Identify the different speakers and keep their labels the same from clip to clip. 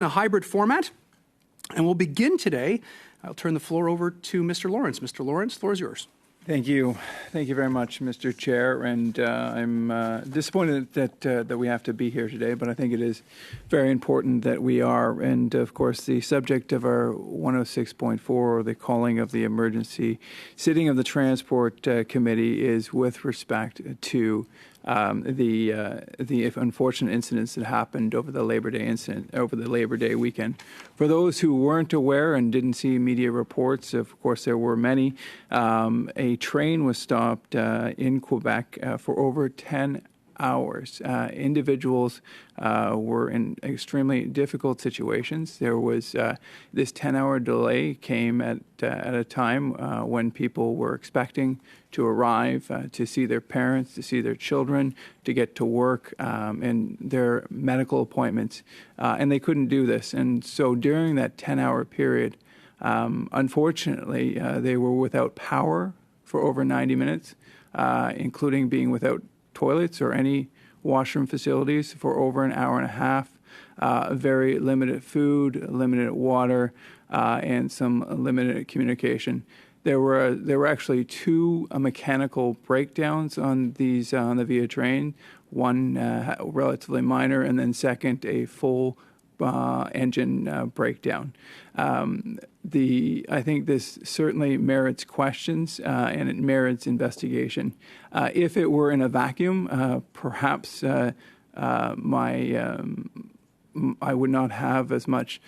Speaker 1: a hybrid format, and we'll begin today. I'll turn the floor over to Mr. Lawrence. Mr. Lawrence, the floor is yours.
Speaker 2: Thank you. Thank you very much, Mr. Chair. And I'm disappointed that we have to be here today, but I think it is very important that we are. And of course, the subject of our 106.4, or the calling of the emergency sitting of the Transport Committee, is with respect to the unfortunate incidents that happened over the Labor Day weekend. For those who weren't aware and didn't see media reports, of course there were many, a train was stopped in Quebec for over 10 hours. Individuals were in extremely difficult situations. There was this 10-hour delay came at a time when people were expecting to arrive to see their parents, to see their children, to get to work and their medical appointments, and they couldn't do this. And so during that 10-hour period, unfortunately, they were without power for over 90 minutes, including being without toilets or any washroom facilities for over an hour and a half, very limited food, limited water, and some limited communication. There were actually two mechanical breakdowns on the VIA train, one relatively minor, and then second, a full engine breakdown. I think this certainly merits questions and it merits investigation. If it were in a vacuum, perhaps I would not have as much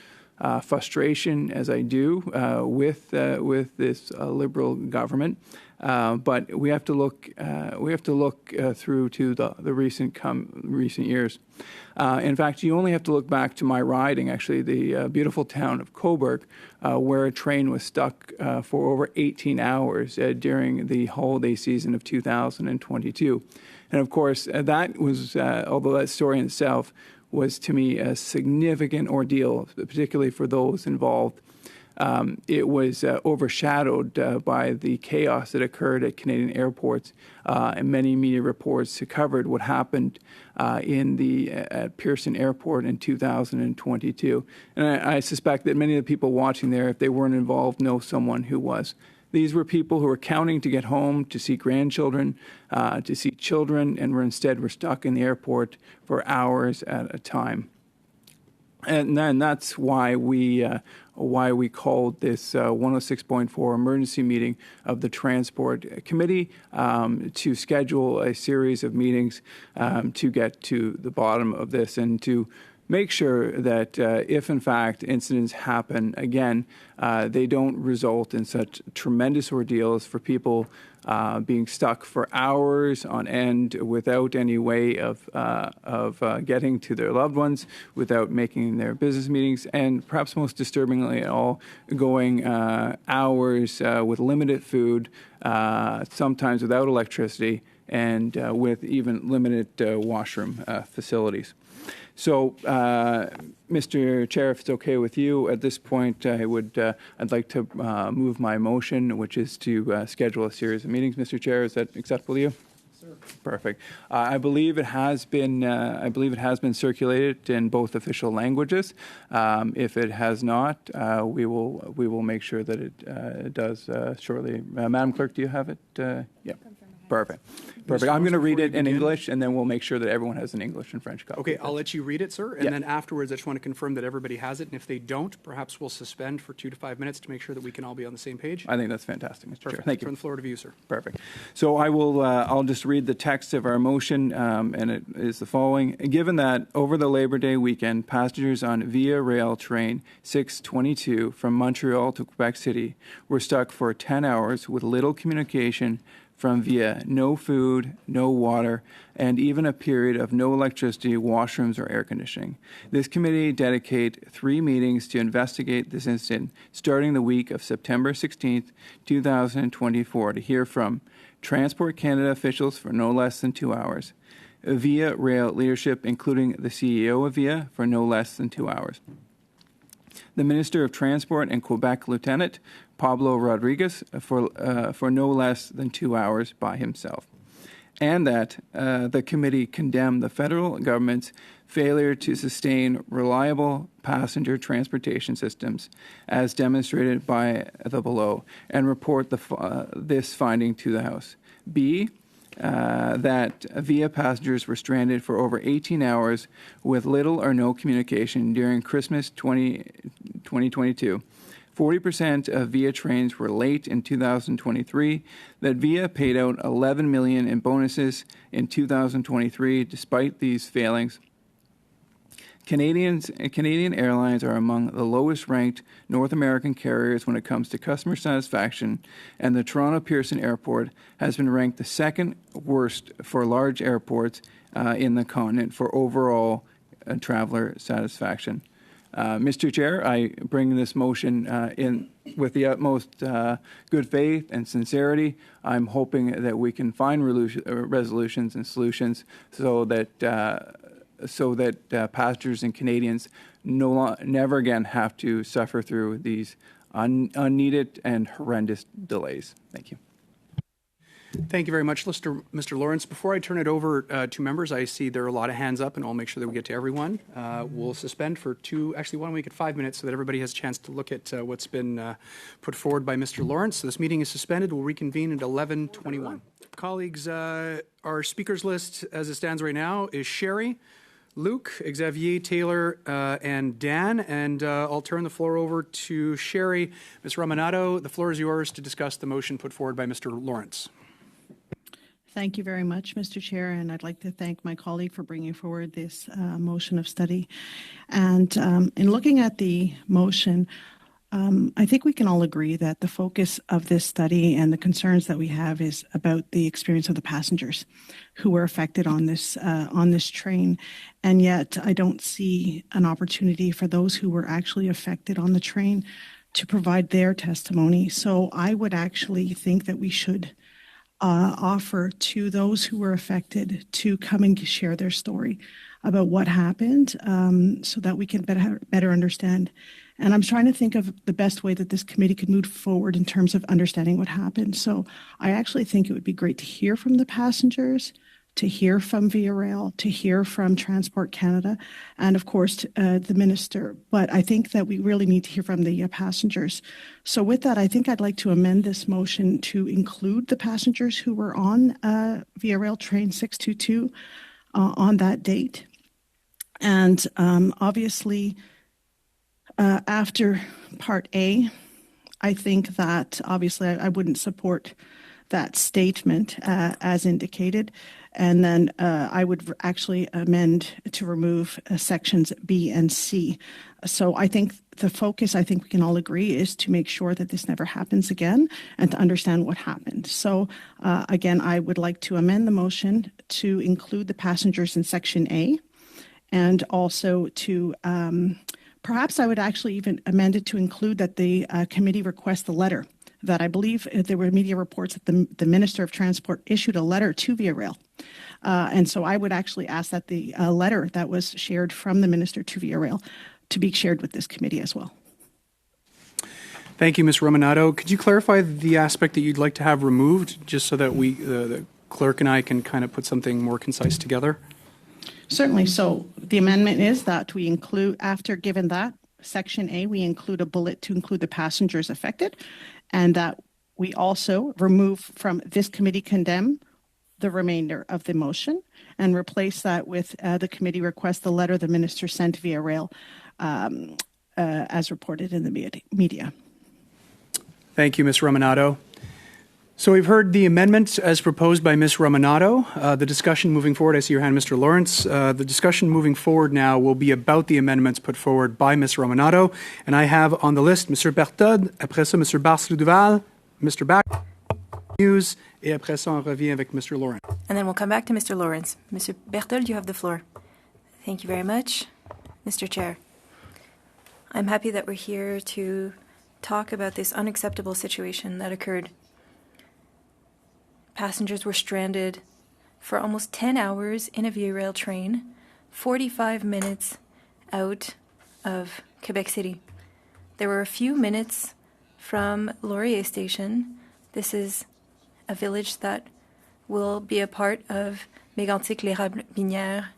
Speaker 2: frustration as I do with this Liberal government. But we have to look through to the recent years. In fact, you only have to look back to my riding, actually, the beautiful town of Cobourg, where a train was stuck for over 18 hours during the holiday season of 2022. And of course, that was, although that story in itself was to me a significant ordeal, particularly for those involved. It was overshadowed by the chaos that occurred at Canadian airports, and many media reports covered what happened at Pearson Airport in 2022. And I suspect that many of the people watching there, if they weren't involved, know someone who was. These were people who were counting to get home, to see grandchildren, to see children, and were stuck in the airport for hours at a time. And then that's why we called this 106.4 emergency meeting of the Transport Committee to schedule a series of meetings to get to the bottom of this and to make sure that if, in fact, incidents happen again, they don't result in such tremendous ordeals for people being stuck for hours on end without any way of getting to their loved ones, without making their business meetings, and perhaps most disturbingly at all, going hours with limited food, sometimes without electricity, and with even limited washroom facilities. So, Mr. Chair, if it's okay with you, at this point, I'd like to move my motion, which is to schedule a series of meetings. Mr. Chair, is that acceptable to you? Sir. Perfect. I believe it has been circulated in both official languages. If it has not, we will make sure that it does shortly. Madam Clerk, do you have it? Yeah. Perfect. I'm going to read it in English, and then we'll make sure that everyone has an English and French copy.
Speaker 1: Okay, I'll let you read it, sir. And then afterwards, I just want to confirm that everybody has it. And if they don't, perhaps we'll suspend for 2 to 5 minutes to make sure that we can all be on the same page.
Speaker 2: I think that's fantastic, Mr. Chair. Thank you.
Speaker 1: Turn the floor to you, sir.
Speaker 2: Perfect. So I'll just read the text of our motion, and it is the following. Given that over the Labor Day weekend, passengers on Via Rail train 622 from Montreal to Quebec City were stuck for 10 hours with little communication from Via, no food, no water, and even a period of no electricity, washrooms, or air conditioning. This committee dedicate 3 meetings to investigate this incident, starting the week of September 16th, 2024, to hear from Transport Canada officials for no less than 2 hours, Via Rail leadership, including the CEO of Via, for no less than 2 hours, the Minister of Transport and Quebec Lieutenant, Pablo Rodriguez, for no less than 2 hours by himself. and that the committee condemn the federal government's failure to sustain reliable passenger transportation systems as demonstrated by the below, and report this finding to the House. B, that VIA passengers were stranded for over 18 hours with little or no communication during Christmas 2022. 40% of VIA trains were late in 2023, that VIA paid out $11 million in bonuses in 2023 despite these failings. Canadian Airlines are among the lowest-ranked North American carriers when it comes to customer satisfaction, and the Toronto Pearson Airport has been ranked the second worst for large airports in the continent for overall traveler satisfaction. Mr. Chair, I bring this motion in with the utmost good faith and sincerity. I'm hoping that we can find resolutions and solutions so that passengers and Canadians never again have to suffer through these unneeded and horrendous delays. Thank you.
Speaker 1: Thank you very much, Mr. Lawrence. Before I turn it over to members, I see there are a lot of hands up, and I'll make sure that we get to everyone. We'll suspend for why don't we get 5 minutes so that everybody has a chance to look at what's been put forward by Mr. Lawrence. So this meeting is suspended. We'll reconvene at 11:21. Colleagues, our speakers list as it stands right now is Sherry, Luke, Xavier, Taylor, and Dan. And I'll turn the floor over to Sherry. Ms. Ramanado, the floor is yours to discuss the motion put forward by Mr. Lawrence.
Speaker 3: Thank you very much, Mr. Chair, and I'd like to thank my colleague for bringing forward this motion of study. And in looking at the motion, I think we can all agree that the focus of this study and the concerns that we have is about the experience of the passengers who were affected on this train. And yet I don't see an opportunity for those who were actually affected on the train to provide their testimony. So I would actually think that we should offer to those who were affected to come and share their story about what happened so that we can better understand. And I'm trying to think of the best way that this committee could move forward in terms of understanding what happened. So I actually think it would be great to hear from the passengers, to hear from Via Rail, to hear from Transport Canada, and of course the minister. But I think that we really need to hear from the passengers. So with that, I think I'd like to amend this motion to include the passengers who were on Via Rail train 622 on that date. And obviously, after Part A, I think that obviously I wouldn't support that statement as indicated. And then I would actually amend to remove sections B and C. So I think the focus, I think we can all agree, is to make sure that this never happens again and to understand what happened. So again, I would like to amend the motion to include the passengers in section A, and also to perhaps I would actually even amend it to include that the committee request the letter, that I believe there were media reports that the Minister of Transport issued a letter to Via Rail. And so I would actually ask that the letter that was shared from the Minister to Via Rail to be shared with this committee as well.
Speaker 1: Thank you, Ms. Romanado. Could you clarify the aspect that you'd like to have removed, just so that the clerk and I can kind of put something more concise together?
Speaker 3: Certainly. So the amendment is that we include, after given that, Section A, we include a bullet to include the passengers affected, and that we also remove from this committee condemn the remainder of the motion and replace that with the committee request the letter the minister sent via rail as reported in the media.
Speaker 1: Thank you, Ms. Romanado. So we've heard the amendment as proposed by Ms. Romanado. The discussion moving forward, I see your hand, Mr. Lawrence. The discussion moving forward now will be about the amendments put forward by Ms. Romanado. And I have on the list Mr. Bertod, après ça, Mr. Barcelou-Duval, Mr. Back, News, et après ça, on revient avec Mr. Lawrence.
Speaker 4: And then we'll come back to Mr. Lawrence. Mr. Berthold, you have the floor. Thank you very much, Mr. Chair. I'm happy that we're here to talk about this unacceptable situation that occurred. Passengers were stranded for almost 10 hours in a Via Rail train, 45 minutes out of Quebec City. There were a few minutes from Laurier Station. This is a village that will be a part of Mégantic-l'Érable-Binière,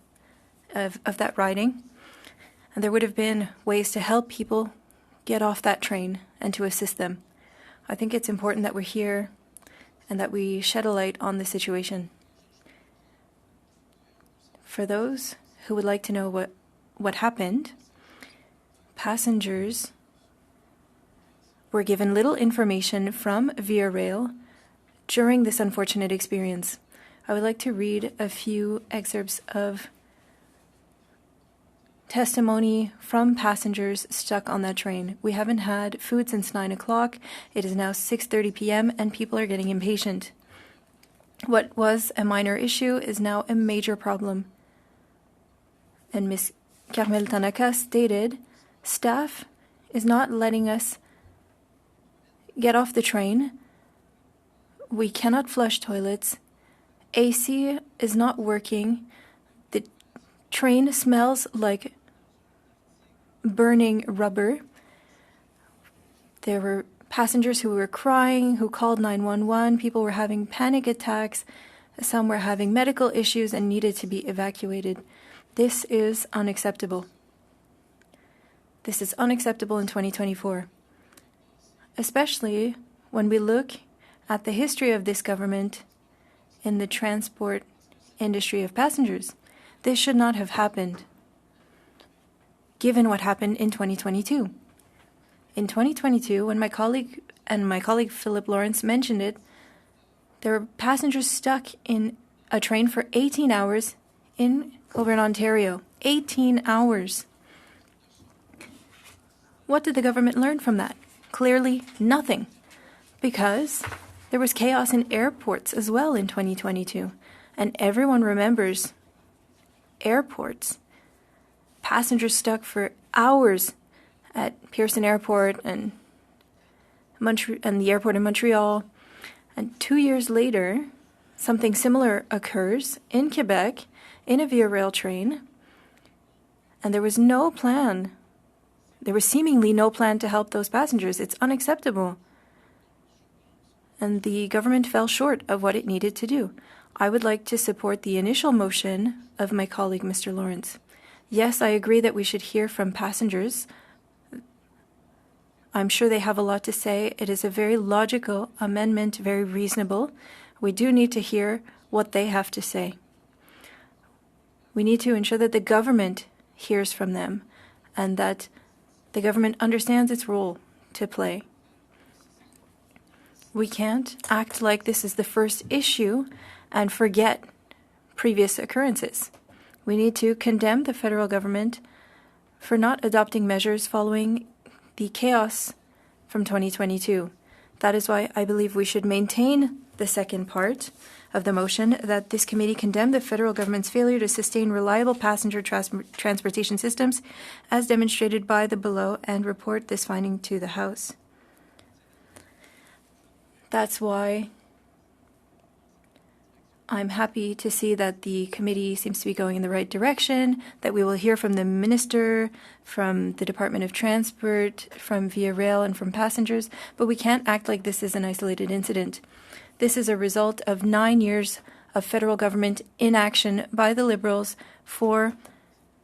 Speaker 4: of that riding. And there would have been ways to help people get off that train and to assist them. I think it's important that we're here and that we shed a light on the situation. For those who would like to know what happened, passengers were given little information from Via Rail during this unfortunate experience. I would like to read a few excerpts of testimony from passengers stuck on that train. We haven't had food since 9 o'clock. It is now 6:30 p.m. and people are getting impatient. What was a minor issue is now a major problem. And Ms. Carmel Tanaka stated, staff is not letting us get off the train. We cannot flush toilets. AC is not working. The train smells like burning rubber. There were passengers who were crying, who called 911. People were having panic attacks. Some were having medical issues and needed to be evacuated. This is unacceptable. This is unacceptable in 2024, especially when we look at the history of this government in the transport industry of passengers. This should not have happened, given what happened in 2022. In 2022, when my colleague Philip Lawrence mentioned it, there were passengers stuck in a train for 18 hours over in Ontario. 18 hours. What did the government learn from that? Clearly nothing, because there was chaos in airports as well in 2022, and everyone remembers airports. Passengers stuck for hours at Pearson Airport and the airport in Montreal. And 2 years later, something similar occurs in Quebec in a Via Rail train, and there was no plan. There was seemingly no plan to help those passengers. It's unacceptable. And the government fell short of what it needed to do. I would like to support the initial motion of my colleague, Mr. Lawrence. Yes, I agree that we should hear from passengers. I'm sure they have a lot to say. It is a very logical amendment, very reasonable. We do need to hear what they have to say. We need to ensure that the government hears from them and that the government understands its role to play. We can't act like this is the first issue and forget previous occurrences. We need to condemn the federal government for not adopting measures following the chaos from 2022. That is why I believe we should maintain the second part of the motion, that this committee condemn the federal government's failure to sustain reliable passenger transportation systems as demonstrated by the below, and report this finding to the House. That's why I'm happy to see that the committee seems to be going in the right direction, that we will hear from the Minister, from the Department of Transport, from Via Rail, and from passengers, but we can't act like this is an isolated incident. This is a result of 9 years of federal government inaction by the Liberals for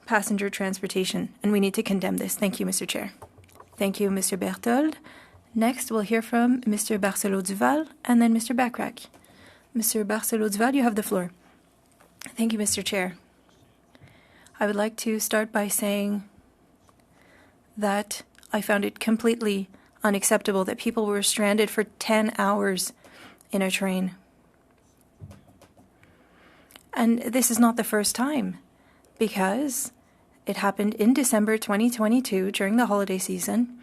Speaker 4: passenger transportation, and we need to condemn this. Thank you, Mr. Chair. Thank you, Mr. Berthold. Next, we'll hear from Mr. Barcelo-Duval and then Mr. Backrack. Mr. Barcelo-Duval, you have the floor. Thank you, Mr. Chair. I would like to start by saying that I found it completely unacceptable that people were stranded for 10 hours in a train. And this is not the first time, because it happened in December 2022 during the holiday season,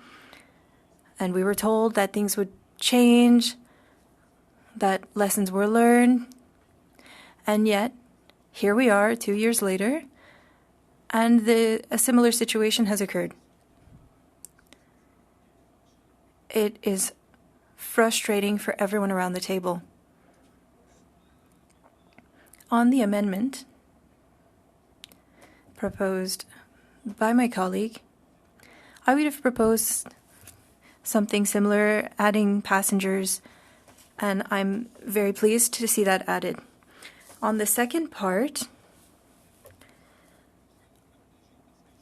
Speaker 4: and we were told that things would change, that lessons were learned, and yet here we are 2 years later, and a similar situation has occurred. It is frustrating for everyone around the table. On the amendment proposed by my colleague, I would have proposed something similar, adding passengers, and I'm very pleased to see that added. On the second part,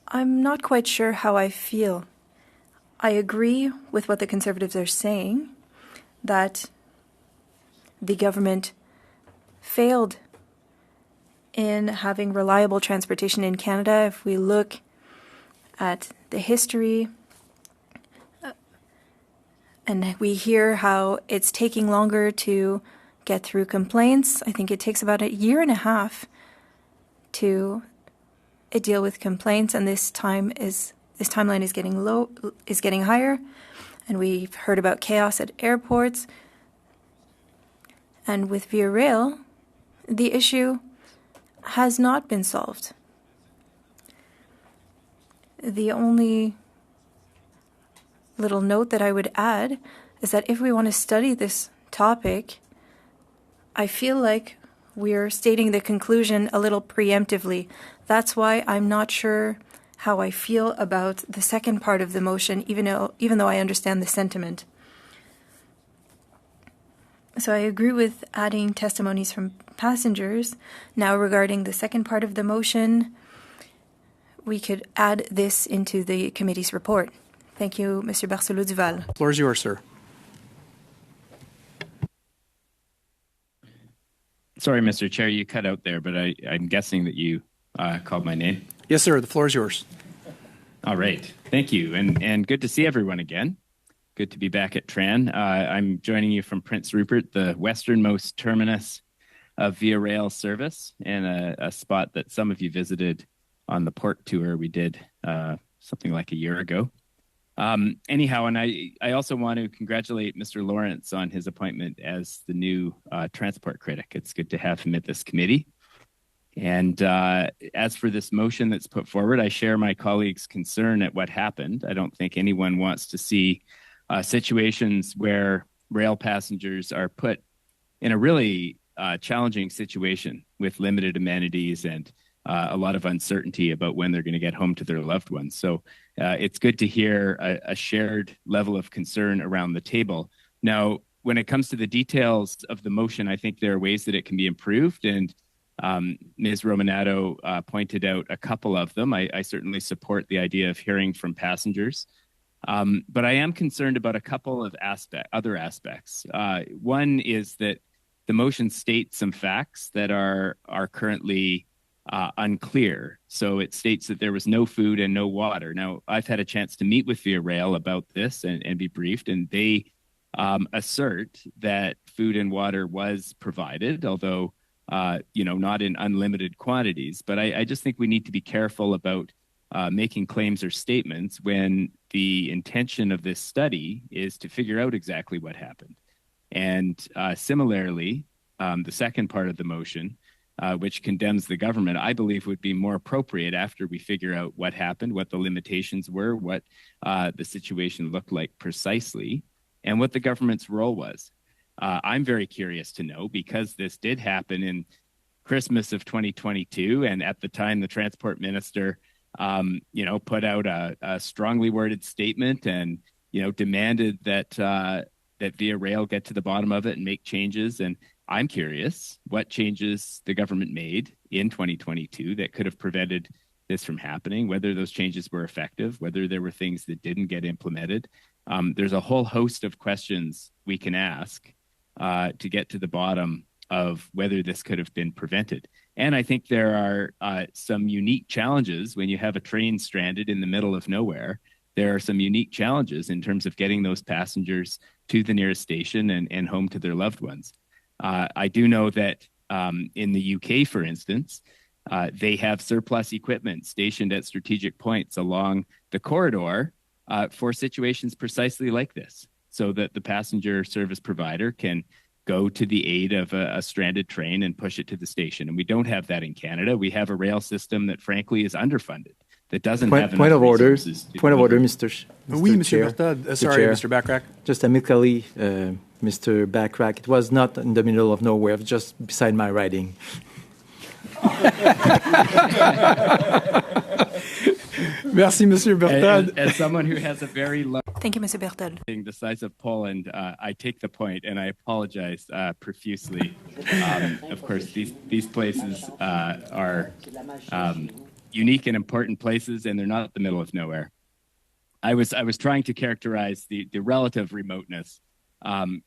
Speaker 4: I'm not quite sure how I feel. I agree with what the Conservatives are saying, that the government failed in having reliable transportation in Canada. If we look at the history, and we hear how it's taking longer to get through complaints. I think it takes about a year and a half to deal with complaints, and this timeline is getting higher. And we've heard about chaos at airports. And with Via Rail, the issue has not been solved. The only little note that I would add is that if we want to study this topic, I feel like we're stating the conclusion a little preemptively. That's why I'm not sure how I feel about the second part of the motion, even though I understand the sentiment. So I agree with adding testimonies from passengers. Now, regarding the second part of the motion, we could add this into the committee's report. Thank you, Mr. Barcelot-Duval.
Speaker 1: The floor is yours, sir.
Speaker 5: Sorry, Mr. Chair, you cut out there, but I'm guessing that you called my name.
Speaker 1: Yes, sir. The floor is yours.
Speaker 5: All right. Thank you. And good to see everyone again. Good to be back at Tran. I'm joining you from Prince Rupert, the westernmost terminus of Via Rail service, and a spot that some of you visited on the port tour we did something like a year ago. Anyhow, and I also want to congratulate Mr. Lawrence on his appointment as the new transport critic. It's good to have him at this committee. And as for this motion that's put forward, I share my colleagues' concern at what happened. I don't think anyone wants to see situations where rail passengers are put in a really challenging situation with limited amenities and a lot of uncertainty about when they're going to get home to their loved ones. So it's good to hear a shared level of concern around the table. Now, when it comes to the details of the motion, I think there are ways that it can be improved. And Ms. Romanato pointed out a couple of them. I certainly support the idea of hearing from passengers. But I am concerned about a couple of other aspects. One is that the motion states some facts that are currently unclear. So it states that there was no food and no water. Now, I've had a chance to meet with Via Rail about this and be briefed, and they assert that food and water was provided, although not in unlimited quantities. But I just think we need to be careful about making claims or statements when the intention of this study is to figure out exactly what happened. And similarly, the second part of the motion, which condemns the government, I believe would be more appropriate after we figure out what happened, what the limitations were, what the situation looked like precisely, and what the government's role was. I'm very curious to know, because this did happen in Christmas of 2022, and at the time the transport minister put out a strongly worded statement and demanded that Via Rail get to the bottom of it and make changes. And I'm curious what changes the government made in 2022 that could have prevented this from happening, whether those changes were effective, whether there were things that didn't get implemented. There's a whole host of questions we can ask to get to the bottom of whether this could have been prevented. And I think there are some unique challenges when you have a train stranded in the middle of nowhere. There are some unique challenges in terms of getting those passengers to the nearest station and home to their loved ones. I do know that in the UK, for instance, they have surplus equipment stationed at strategic points along the corridor for situations precisely like this, so that the passenger service provider can go to the aid of a stranded train and push it to the station. And we don't have that in Canada. We have a rail system that, frankly, is underfunded, that doesn't have enough resources.
Speaker 6: Point of order, Mr.
Speaker 1: Oui,
Speaker 6: Chair.
Speaker 1: Mr. Bertha. Sorry,
Speaker 6: Chair.
Speaker 1: Mr. Backrack.
Speaker 6: Just amicably, Mr. Backrack, it was not in the middle of nowhere, it was just beside my riding.
Speaker 1: Merci, Monsieur Bertrand.
Speaker 5: As someone who has a very low
Speaker 4: Thank you, Mr. Bertel.
Speaker 5: the size of Poland, I take the point and I apologize profusely. Of course, these places are unique and important places, and they're not the middle of nowhere. I was trying to characterize the relative remoteness.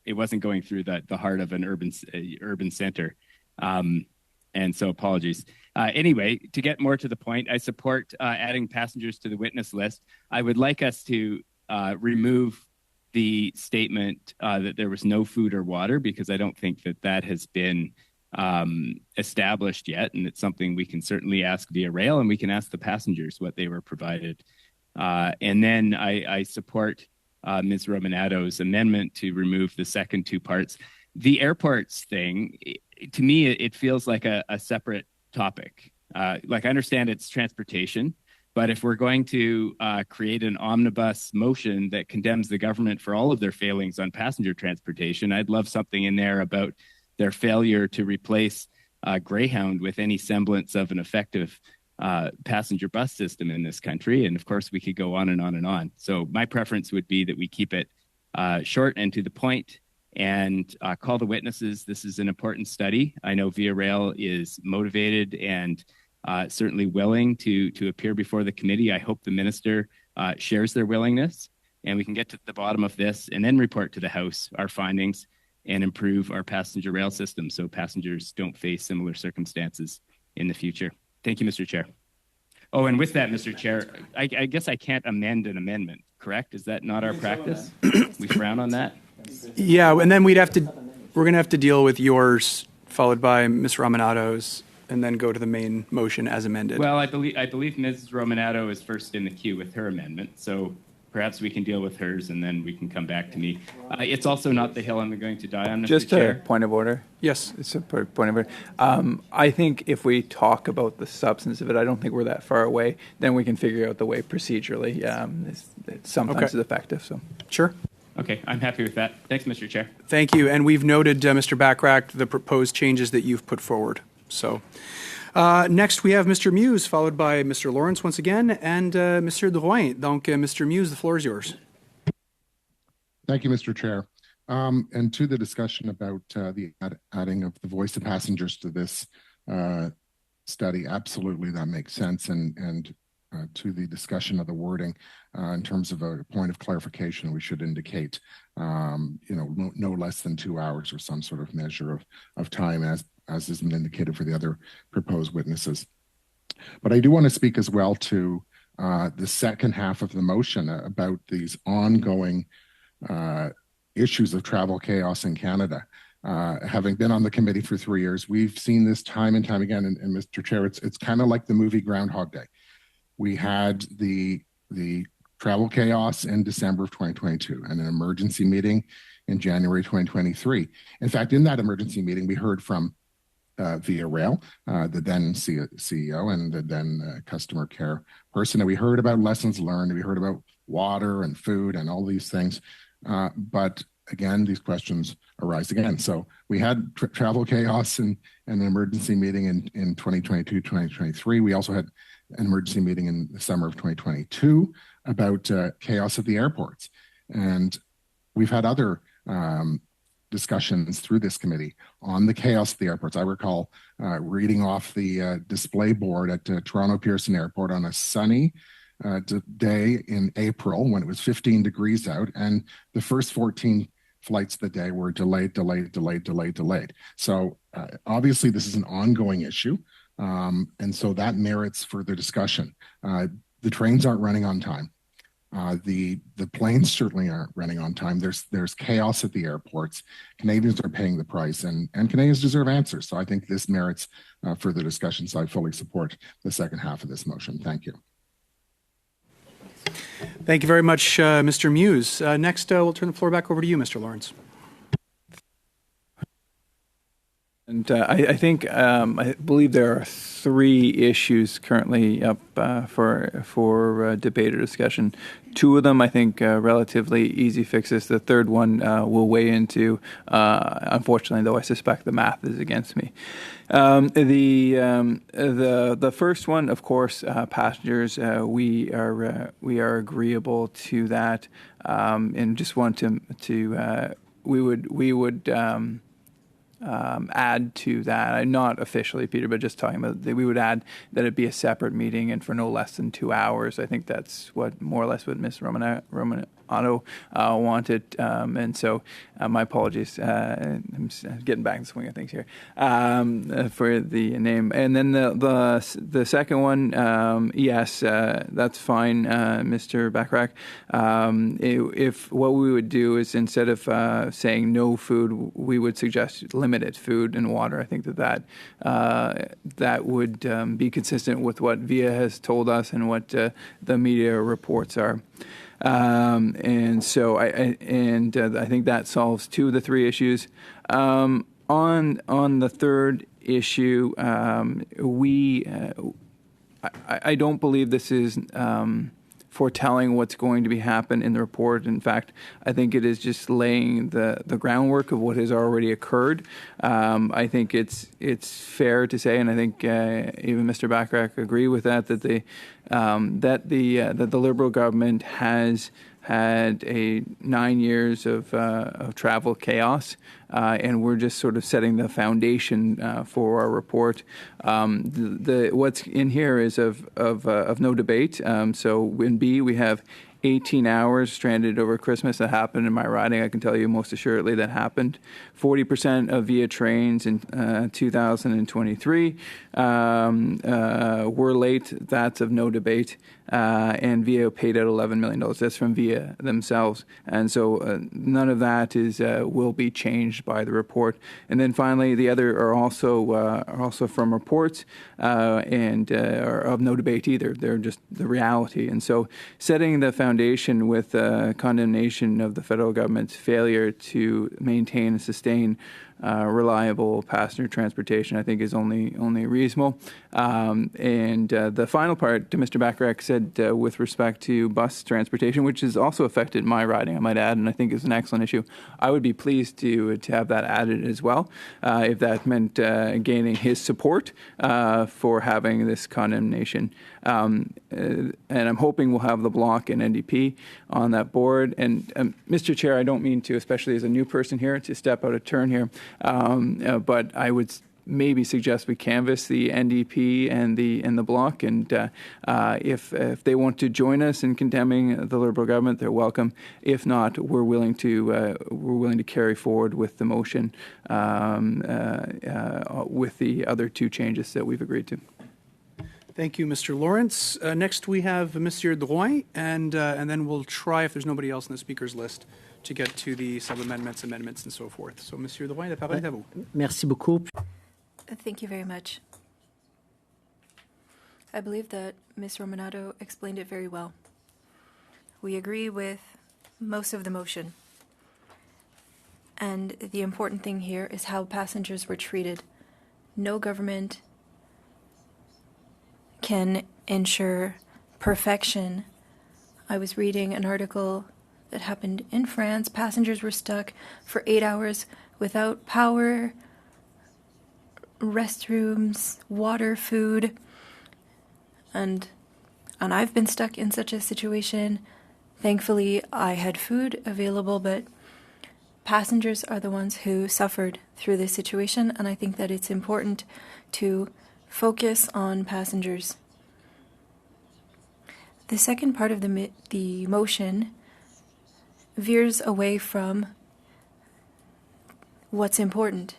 Speaker 5: It wasn't going through the heart of an urban center, and so apologies. Anyway, to get more to the point, I support adding passengers to the witness list. I would like us to remove the statement that there was no food or water, because I don't think that has been established yet, and it's something we can certainly ask via rail, and we can ask the passengers what they were provided. And then I support Ms. Romanato's amendment to remove the second two parts. The airports thing, to me, it feels like a separate topic. Like, I understand it's transportation, but if we're going to create an omnibus motion that condemns the government for all of their failings on passenger transportation, I'd love something in there about their failure to replace Greyhound with any semblance of an effective passenger bus system in this country. And of course, we could go on and on and on. So my preference would be that we keep it short and to the point, and call the witnesses. This is an important study. I know Via Rail is motivated and certainly willing to appear before the committee. I hope the minister shares their willingness, and we can get to the bottom of this and then report to the House our findings and improve our passenger rail system so passengers don't face similar circumstances in the future. Thank you, Mr. Chair. Oh, and with that, Mr. Chair, I guess I can't amend an amendment, correct? Is that not our practice? We frown on that?
Speaker 1: Yeah, and then we're going to have to deal with yours, followed by Ms. Romanato's, and then go to the main motion as amended.
Speaker 5: Well, I believe Ms. Romanato is first in the queue with her amendment, so perhaps we can deal with hers and then we can come back to me. It's also not the hill I'm going to die on, Mr.
Speaker 2: Just
Speaker 5: Chair.
Speaker 2: a point of order.
Speaker 1: Yes.
Speaker 2: It's a point of order. I think if we talk about the substance of it, I don't think we're that far away. Then we can figure out the way procedurally. It's sometimes is effective. So
Speaker 1: Sure.
Speaker 5: Okay, I'm happy with that. Thanks, Mr. Chair.
Speaker 1: Thank you. And we've noted, Mr. Backrack, the proposed changes that you've put forward. So next we have Mr. Muse, followed by Mr. Lawrence once again, and Mr. Drouin. Donc, Mr. Muse, the floor is yours.
Speaker 7: Thank you, Mr. Chair. And to the discussion about the adding of the voice of passengers to this study, absolutely that makes sense. And to the discussion of the wording in terms of a point of clarification, we should indicate, no less than 2 hours or some sort of measure of time as has been indicated for the other proposed witnesses. But I do want to speak as well to the second half of the motion about these ongoing issues of travel chaos in Canada. Having been on the committee for 3 years, we've seen this time and time again. And Mr. Chair, it's kind of like the movie Groundhog Day. We had the travel chaos in December of 2022 and an emergency meeting in January 2023. In fact, in that emergency meeting, we heard from Via Rail, the then CEO and the then customer care person. And we heard about lessons learned. We heard about water and food and all these things. But again, these questions arise again. So we had travel chaos and an emergency meeting in 2022, 2023. We also had an emergency meeting in the summer of 2022 about chaos at the airports. And we've had other discussions through this committee on the chaos at the airports. I recall reading off the display board at Toronto Pearson Airport on a sunny day in April when it was 15 degrees out, and the first 14 flights of the day were delayed. So obviously this is an ongoing issue. And so that merits further discussion. The trains aren't running on time. The planes certainly aren't running on time. There's chaos at the airports. Canadians are paying the price, and Canadians deserve answers. So I think this merits further discussion. So I fully support the second half of this motion. Thank you.
Speaker 1: Thank you very much, Mr. Muse. Next, we'll turn the floor back over to you, Mr. Lawrence.
Speaker 2: And I think I believe there are 3 issues currently up for debate or discussion. 2 of them, I think, relatively easy fixes. The third one we'll weigh into. Unfortunately, though, I suspect the math is against me. The first one, of course, passengers. We are agreeable to that, and just want to we would. Add to that, not officially, Peter, but just talking about that we would add that it be a separate meeting and for no less than 2 hours. I think that's more or less what Ms. Romanato wanted, and so my apologies. I'm getting back in the swing of things here for the name. And then the second one, yes, that's fine, Mr. Bachrach. If what we would do is instead of saying no food, we would suggest limited food and water. I think that would be consistent with what VIA has told us and what the media reports are. And so I think that solves 2 of the 3 issues. On the third issue, I don't believe this is foretelling what's going to be happen in the report. In fact, I think it is just laying the groundwork of what has already occurred. I think it's fair to say, and I think even Mr. Bachrach agree with that the Liberal government has had 9 years of travel chaos, and we're just sort of setting the foundation for our report. What's in here is of no debate. So in B, we have 18 hours stranded over Christmas. That happened in my riding. I can tell you most assuredly that happened. 40% of VIA trains in 2023 were late. That's of no debate. And VIA paid out $11 million. That's from VIA themselves. And so none of that will be changed by the report. And then finally, the other are also from reports and are of no debate either. They're just the reality. And so setting the foundation with condemnation of the federal government's failure to maintain and sustain reliable passenger transportation, I think, is only reasonable. And the final part, Mr. Bachrach said with respect to bus transportation, which has also affected my riding, I might add, and I think is an excellent issue. I would be pleased to have that added as well, if that meant gaining his support for having this condemnation. And I'm hoping we'll have the Bloc and NDP on that board. And Mr. Chair, I don't mean to, especially as a new person here, to step out of turn here, but I would maybe suggest we canvass the NDP and the Bloc, and if they want to join us in condemning the Liberal government, they're welcome. If not, we're willing to carry forward with the motion with the other 2 changes that we've agreed to.
Speaker 1: Thank you, Mr. Lawrence. Next, we have Monsieur Drouin, and then we'll try, if there's nobody else on the speakers list, to get to the sub-amendments, amendments, and so forth. So, Monsieur Drouin, la parole est à vous.
Speaker 8: Merci beaucoup.
Speaker 4: Thank you very much. I believe that Ms. Romanato explained it very well. We agree with most of the motion. And the important thing here is how passengers were treated. No government can ensure perfection. I was reading an article that happened in France. Passengers were stuck for 8 hours without power, restrooms, water, food. And I've been stuck in such a situation. Thankfully, I had food available, but passengers are the ones who suffered through this situation, and I think that it's important to focus on passengers. The second part of the motion veers away from what's important,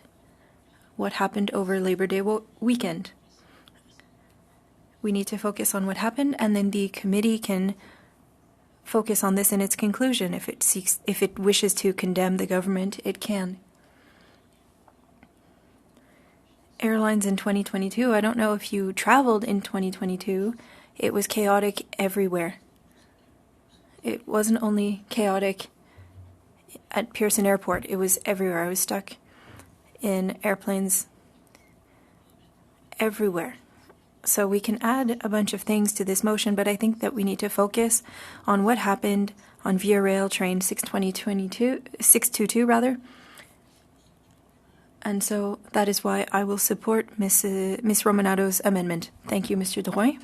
Speaker 4: what happened over Labor Day weekend. We need to focus on what happened, and then the committee can focus on this in its conclusion. If it wishes to condemn the government, it can. Airlines in 2022, I don't know if you traveled in 2022, it was chaotic everywhere. It wasn't only chaotic at Pearson Airport, it was everywhere. I was stuck in airplanes everywhere. So we can add a bunch of things to this motion, but I think that we need to focus on what happened on Via Rail train 622 rather. And so that is why I will support Ms. Romanato's amendment. Thank you, Mr. Drouin.